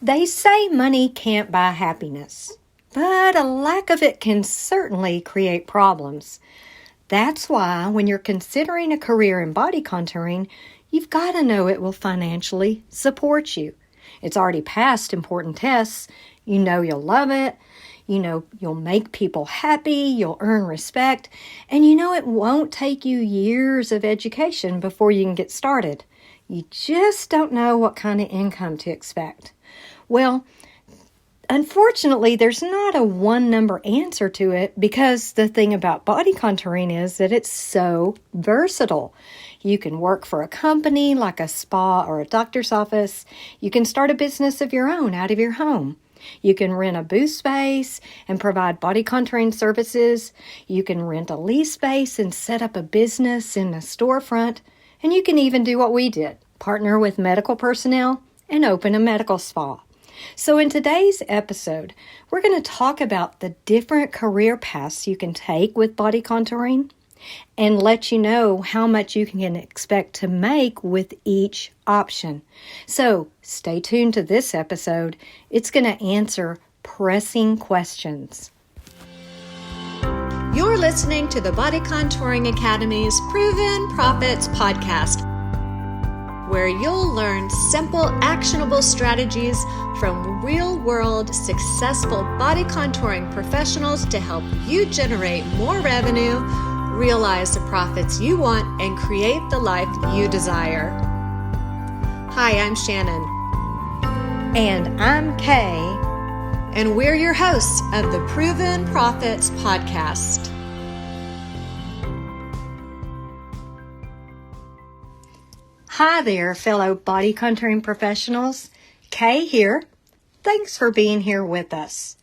They say money can't buy happiness, but a lack of it can certainly create problems. That's why when you're considering a career in body contouring, you've got to know it will financially support you. It's already passed important tests. You know you'll love it. You know you'll make people happy. You'll earn respect. And you know it won't take you years of education before you can get started. You just don't know what kind of income to expect. Well, unfortunately, there's not a one number answer to it because the thing about body contouring is that it's so versatile. You can work for a company like a spa or a doctor's office. You can start a business of your own out of your home. You can rent a booth space and provide body contouring services. You can rent a lease space and set up a business in a storefront. And you can even do what we did, partner with medical personnel and open a medical spa. So in today's episode, we're going to talk about the different career paths you can take with body contouring and let you know how much you can expect to make with each option. So stay tuned to this episode. It's going to answer pressing questions. You're listening to the Body Contouring Academy's Proven Profits podcast, where you'll learn simple, actionable strategies from real-world, successful body contouring professionals to help you generate more revenue, realize the profits you want, and create the life you desire. Hi, I'm Shannon. And I'm Kay. And we're your hosts of the Proven Profits podcast. Hi there, fellow body contouring professionals. Kay here. Thanks for being here with us.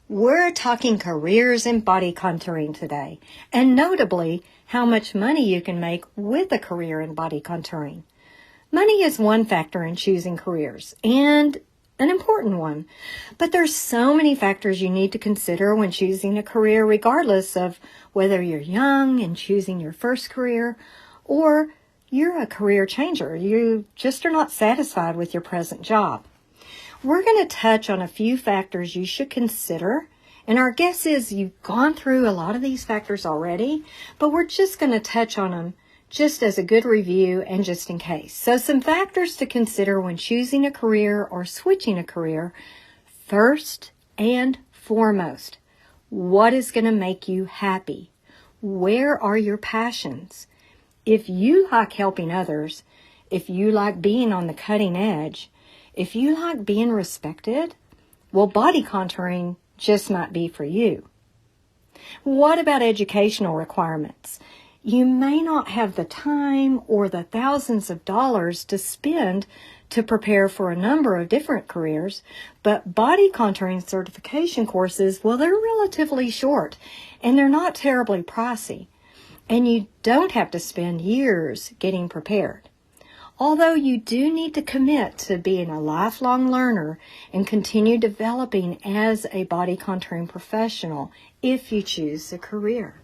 We're talking careers in body contouring today, and notably, how much money you can make with a career in body contouring. Money is one factor in choosing careers, and an important one. But there's so many factors you need to consider when choosing a career, regardless of whether you're young and choosing your first career, or you're a career changer. You just are not satisfied with your present job. We're going to touch on a few factors you should consider, and our guess is you've gone through a lot of these factors already, but we're just going to touch on them just as a good review and just in case. So some factors to consider when choosing a career or switching a career. First and foremost, what is going to make you happy? Where are your passions? If you like helping others, if you like being on the cutting edge, if you like being respected, well, body contouring just might be for you. What about educational requirements? You may not have the time or the thousands of dollars to spend to prepare for a number of different careers, but body contouring certification courses, well, they're relatively short and they're not terribly pricey. And you don't have to spend years getting prepared. Although you do need to commit to being a lifelong learner and continue developing as a body contouring professional if you choose a career.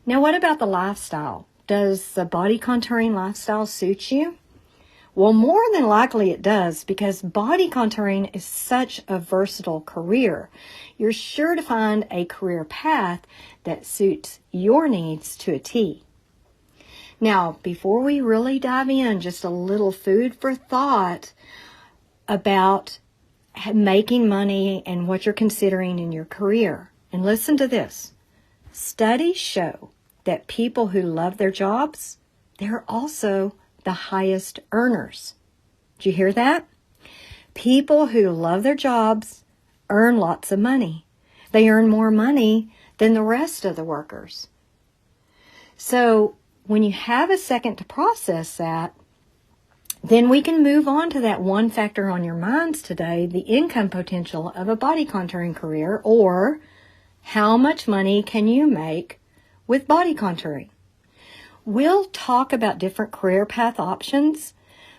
Now, what about the lifestyle? Does the body contouring lifestyle suit you? Well, more than likely it does, because body contouring is such a versatile career. You're sure to find a career path that suits your needs to a T. Now, before we really dive in, just a little food for thought about making money and what you're considering in your career. And listen to this. Studies show that people who love their jobs, they're also the highest earners. Did you hear that? People who love their jobs earn lots of money. They earn more money than the rest of the workers. So when you have a second to process that, then we can move on to that one factor on your minds today, the income potential of a body contouring career, or how much money can you make with body contouring. We'll talk about different career path options,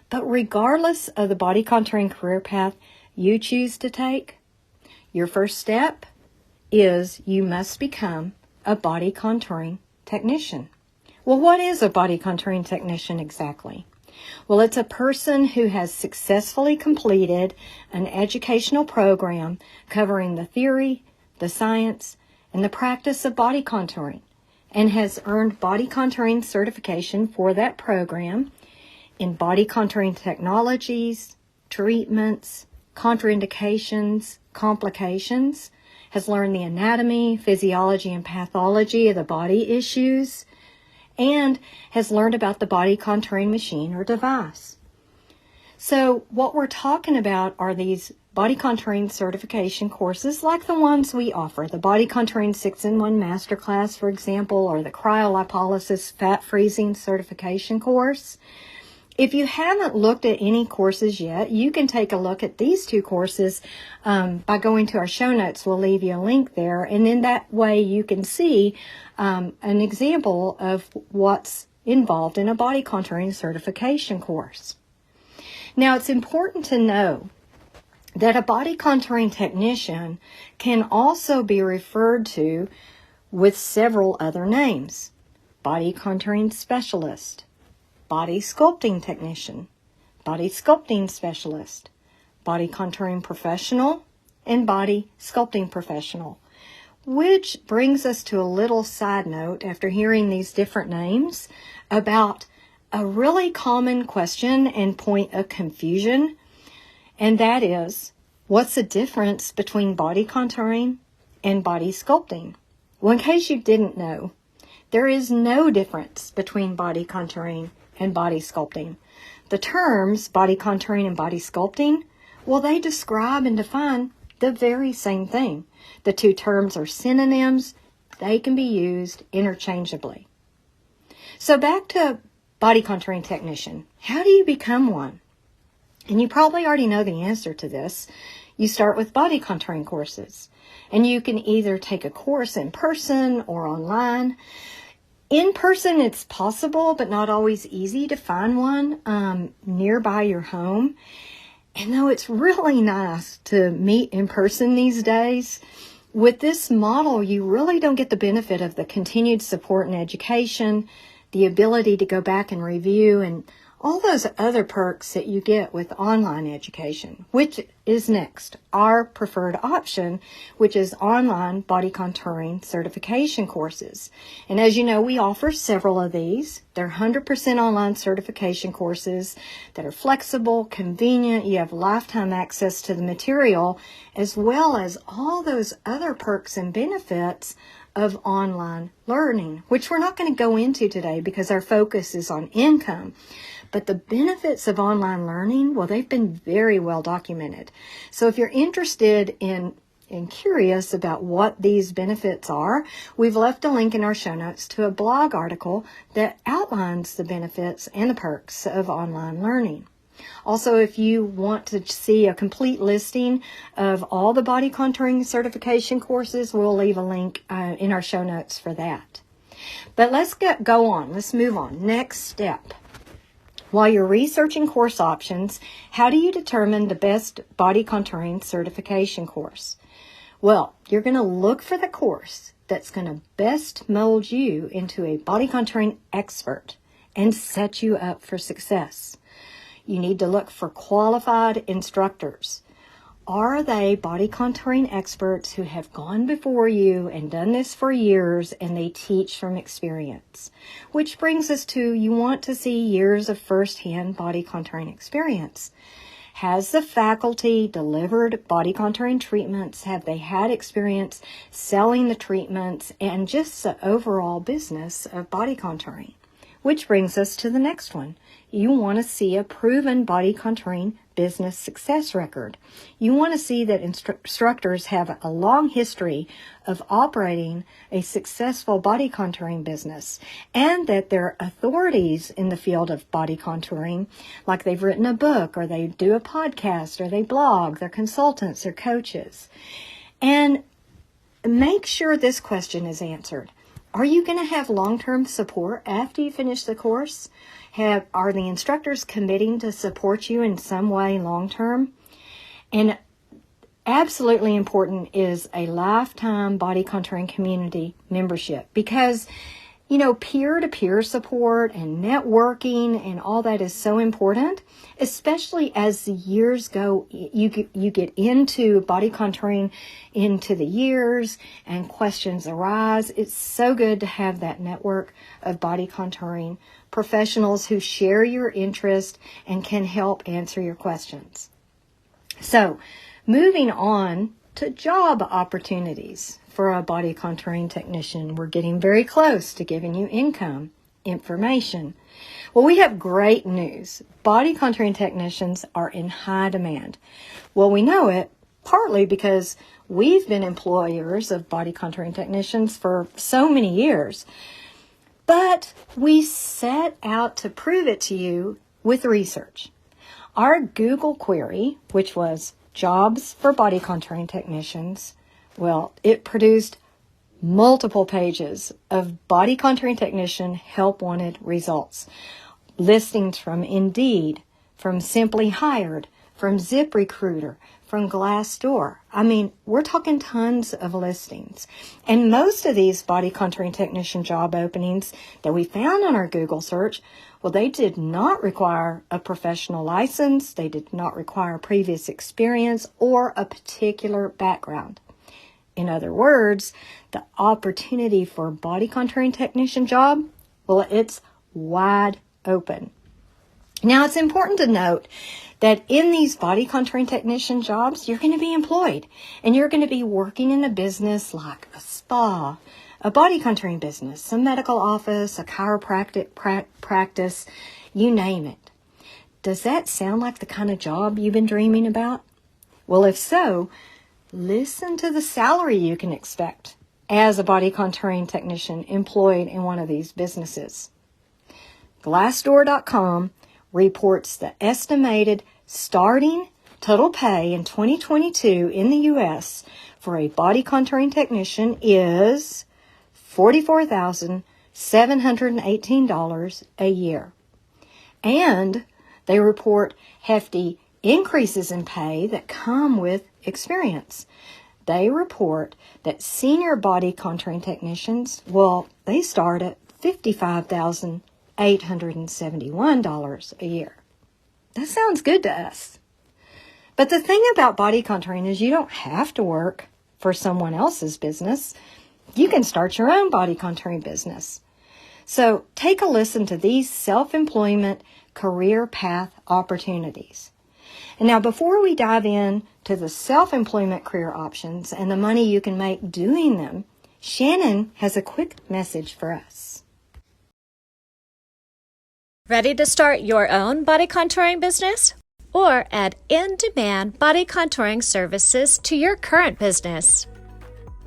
but regardless of the body contouring career path you choose to take, your first step is you must become a body contouring technician. Well, what is a body contouring technician exactly? Well, it's a person who has successfully completed an educational program covering the theory, the science, and the practice of body contouring, and has earned body contouring certification for that program in body contouring technologies, treatments, contraindications, complications, has learned the anatomy, physiology, and pathology of the body issues, and has learned about the body contouring machine or device. So what we're talking about are these body contouring certification courses like the ones we offer, the Body Contouring 6-in-1 Masterclass, for example, or the Cryolipolysis Fat Freezing Certification course. If you haven't looked at any courses yet, you can take a look at these two courses by going to our show notes. We'll leave you a link there, and then that way you can see an example of what's involved in a body contouring certification course. Now, it's important to know that a body contouring technician can also be referred to with several other names: body contouring specialist, body sculpting technician, body sculpting specialist, body contouring professional, and body sculpting professional. Which brings us to a little side note after hearing these different names about a really common question and point of confusion, and that is, what's the difference between body contouring and body sculpting? Well, in case you didn't know, there is no difference between body contouring and body sculpting. The terms body contouring and body sculpting, well, they describe and define the very same thing. The two terms are synonyms. They can be used interchangeably. So back to body contouring technician. How do you become one? And you probably already know the answer to this. You start with body contouring courses, and you can either take a course in person or online. In person, it's possible, but not always easy to find one nearby your home. And though it's really nice to meet in person these days, with this model, you really don't get the benefit of the continued support and education, the ability to go back and review, and all those other perks that you get with online education. Which is next? Our preferred option, which is online body contouring certification courses. And as you know, we offer several of these. They're 100% online certification courses that are flexible, convenient. You have lifetime access to the material, as well as all those other perks and benefits of online learning, which we're not going to go into today because our focus is on income. But the benefits of online learning, well, they've been very well documented. So if you're interested in and curious about what these benefits are, we've left a link in our show notes to a blog article that outlines the benefits and the perks of online learning. Also, if you want to see a complete listing of all the body contouring certification courses, we'll leave a link in our show notes for that. But let's go on. Let's move on. Next step. While you're researching course options, how do you determine the best body contouring certification course? Well, you're going to look for the course that's going to best mold you into a body contouring expert and set you up for success. You need to look for qualified instructors. Are they body contouring experts who have gone before you and done this for years, and they teach from experience? Which brings us to, you want to see years of first-hand body contouring experience. Has the faculty delivered body contouring treatments? Have they had experience selling the treatments and just the overall business of body contouring? Which brings us to the next one. You want to see a proven body contouring business success record. You want to see that instructors have a long history of operating a successful body contouring business, and that they're authorities in the field of body contouring, like they've written a book, or they do a podcast, or they blog, they're consultants, they're coaches. And make sure this question is answered. Are you going to have long-term support after you finish the course? Are the instructors committing to support you in some way long-term? And absolutely important is a lifetime body contouring community membership, because Peer-to-peer support and networking and all that is so important, especially as the years go. You get into body contouring into the years and questions arise. It's so good to have that network of body contouring professionals who share your interest and can help answer your questions. So, moving on to job opportunities for a body contouring technician. We're getting very close to giving you income information. Well, we have great news. Body contouring technicians are in high demand. Well, we know it partly because we've been employers of body contouring technicians for so many years. But we set out to prove it to you with research. Our Google query, which was jobs for body contouring technicians, well, it produced multiple pages of body contouring technician help wanted results. Listings from Indeed, from Simply Hired, from ZipRecruiter, from Glassdoor. I mean, we're talking tons of listings. And most of these body contouring technician job openings that we found on our Google search, well, they did not require a professional license. They did not require previous experience or a particular background. In other words, the opportunity for a body contouring technician job, well, it's wide open. Now, it's important to note that in these body contouring technician jobs, you're going to be employed and you're going to be working in a business like a spa, a body contouring business, a medical office, a chiropractic practice, you name it. Does that sound like the kind of job you've been dreaming about? Well, if so, listen to the salary you can expect as a body contouring technician employed in one of these businesses. Glassdoor.com reports the estimated starting total pay in 2022 in the U.S. for a body contouring technician is $44,718 a year. And they report hefty increases in pay that come with experience. They report that senior body contouring technicians, well, they start at $55,871 a year. That sounds good to us. But the thing about body contouring is you don't have to work for someone else's business. You can start your own body contouring business. So take a listen to these self-employment career path opportunities. And now before we dive in to the self-employment career options and the money you can make doing them, Shannon has a quick message for us. Ready to start your own body contouring business? Or add in-demand body contouring services to your current business?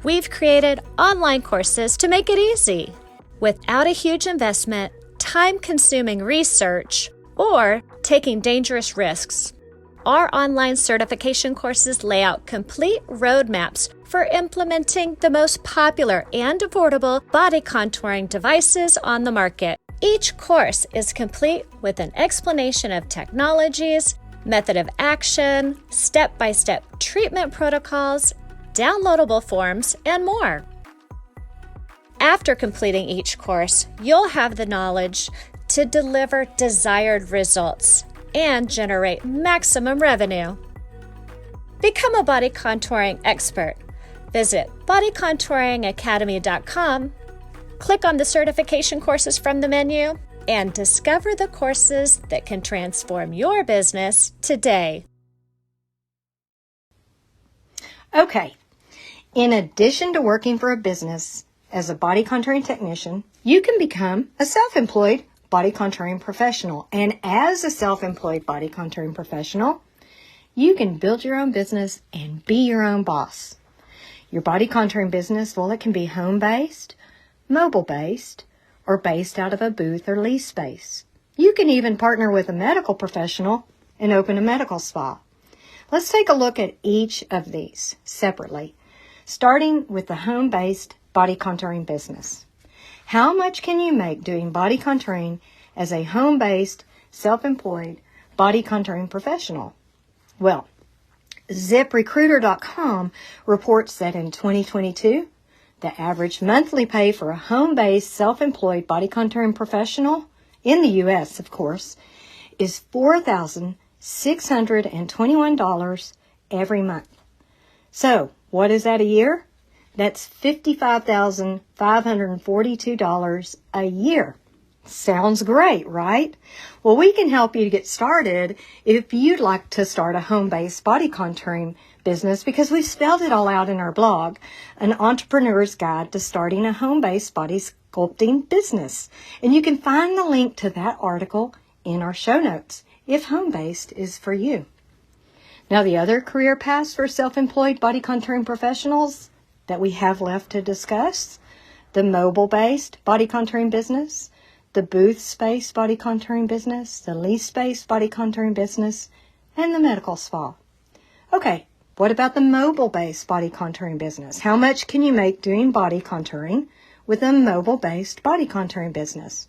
We've created online courses to make it easy, without a huge investment, time-consuming research, or taking dangerous risks. Our online certification courses lay out complete roadmaps for implementing the most popular and affordable body contouring devices on the market. Each course is complete with an explanation of technologies, method of action, step-by-step treatment protocols, downloadable forms, and more. After completing each course, you'll have the knowledge to deliver desired results and generate maximum revenue. Become a body contouring expert. Visit bodycontouringacademy.com, click on the certification courses from the menu, and discover the courses that can transform your business today. Okay, in addition to working for a business as a body contouring technician, you can become a self-employed body contouring professional. And as a self-employed body contouring professional, you can build your own business and be your own boss. Your body contouring business, well, it can be home-based, mobile-based, or based out of a booth or lease space. You can even partner with a medical professional and open a medical spa. Let's take a look at each of these separately, starting with the home-based body contouring business. How much can you make doing body contouring as a home-based, self-employed body contouring professional? Well, ZipRecruiter.com reports that in 2022, The average monthly pay for a home-based, self-employed body contouring professional, in the U.S., of course, is $4,621 every month. So, what is that a year? That's $55,542 a year. Sounds great, right? Well, we can help you to get started if you'd like to start a home-based body contouring business, because we've spelled it all out in our blog, An Entrepreneur's Guide to Starting a Home-Based Body Sculpting Business. And you can find the link to that article in our show notes if home-based is for you. Now, the other career paths for self-employed body contouring professionals that we have left to discuss: the mobile-based body contouring business, the booth-based body contouring business, the lease-based body contouring business, and the medical spa. Okay, what about the mobile-based body contouring business? How much can you make doing body contouring with a mobile-based body contouring business?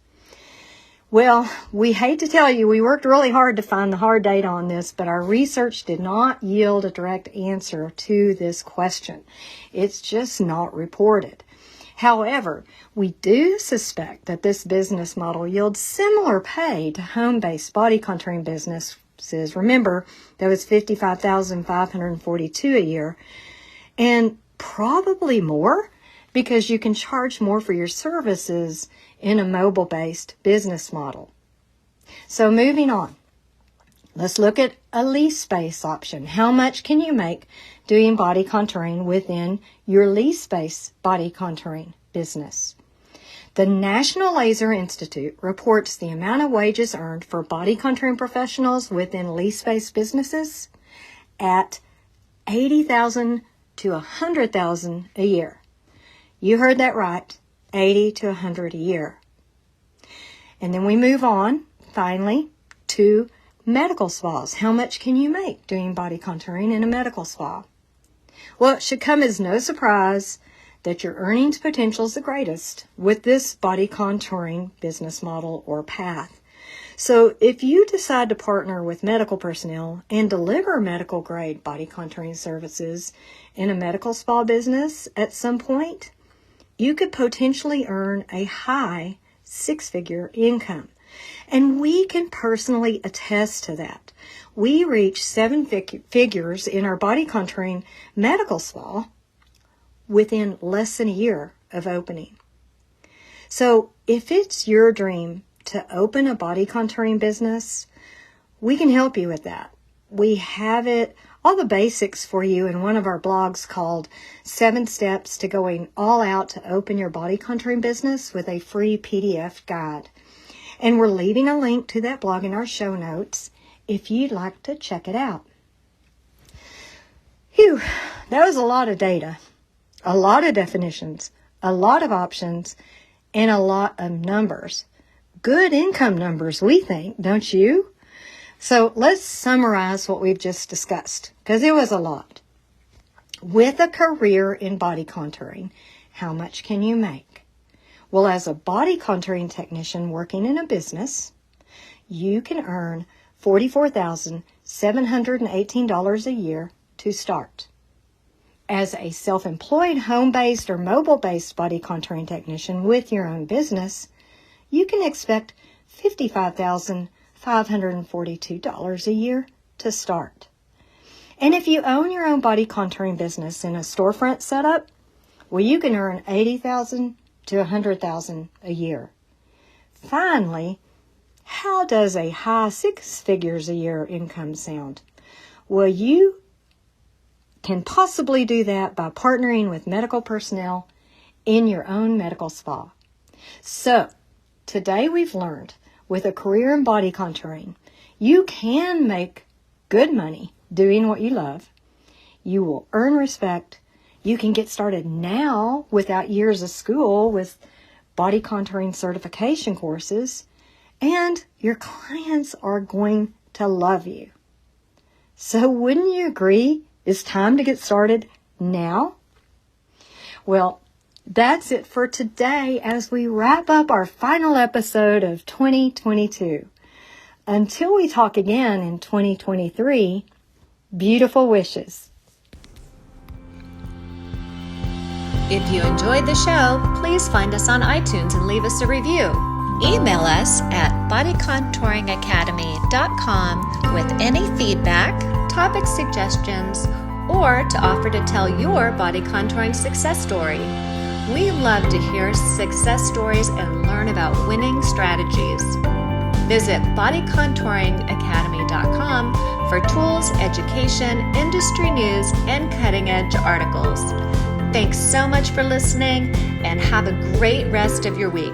Well, we hate to tell you, we worked really hard to find the hard data on this, but our research did not yield a direct answer to this question. It's just not reported. However, we do suspect that this business model yields similar pay to home-based body contouring businesses. Remember, that was $55,542 a year, and probably more, because you can charge more for your services in a mobile-based business model. So moving on, let's look at a lease-based option. How much can you make doing body contouring within your lease-based body contouring business? The National Laser Institute reports the amount of wages earned for body contouring professionals within lease-based businesses at $80,000 to $100,000 a year. You heard that right, $80,000 to $100,000 a year. And then we move on, finally, to medical spas. How much can you make doing body contouring in a medical spa? Well, it should come as no surprise that your earnings potential is the greatest with this body contouring business model or path. So if you decide to partner with medical personnel and deliver medical grade body contouring services in a medical spa business at some point, you could potentially earn a high six-figure income. And we can personally attest to that. We reached seven figures in our body contouring medical spa within less than a year of opening. So if it's your dream to open a body contouring business, we can help you with that. We have all the basics for you in one of our blogs called 7 Steps to Going All Out to Open Your Body Contouring Business with a free PDF guide. And we're leaving a link to that blog in our show notes if you'd like to check it out. Phew, that was a lot of data, a lot of definitions, a lot of options, and a lot of numbers. Good income numbers, we think, don't you? So let's summarize what we've just discussed, because it was a lot. With a career in body contouring, how much can you make? Well, as a body contouring technician working in a business, you can earn $44,718 a year to start. As a self-employed home-based or mobile-based body contouring technician with your own business, you can expect $55,542 a year to start. And if you own your own body contouring business in a storefront setup, well, you can earn $80,000 to $100,000 a year. Finally, how does a high six figures a year income sound? Well, you can possibly do that by partnering with medical personnel in your own medical spa. So, today we've learned with a career in body contouring, you can make good money doing what you love. You will earn respect. You can get started now without years of school with body contouring certification courses, and your clients are going to love you. So wouldn't you agree it's time to get started now? Well, that's it for today as we wrap up our final episode of 2022. Until we talk again in 2023, beautiful wishes. If you enjoyed the show, please find us on iTunes and leave us a review. Email us at bodycontouringacademy.com with any feedback, topic suggestions, or to offer to tell your body contouring success story. We love to hear success stories and learn about winning strategies. Visit bodycontouringacademy.com for tools, education, industry news, and cutting-edge articles. Thanks so much for listening, and have a great rest of your week.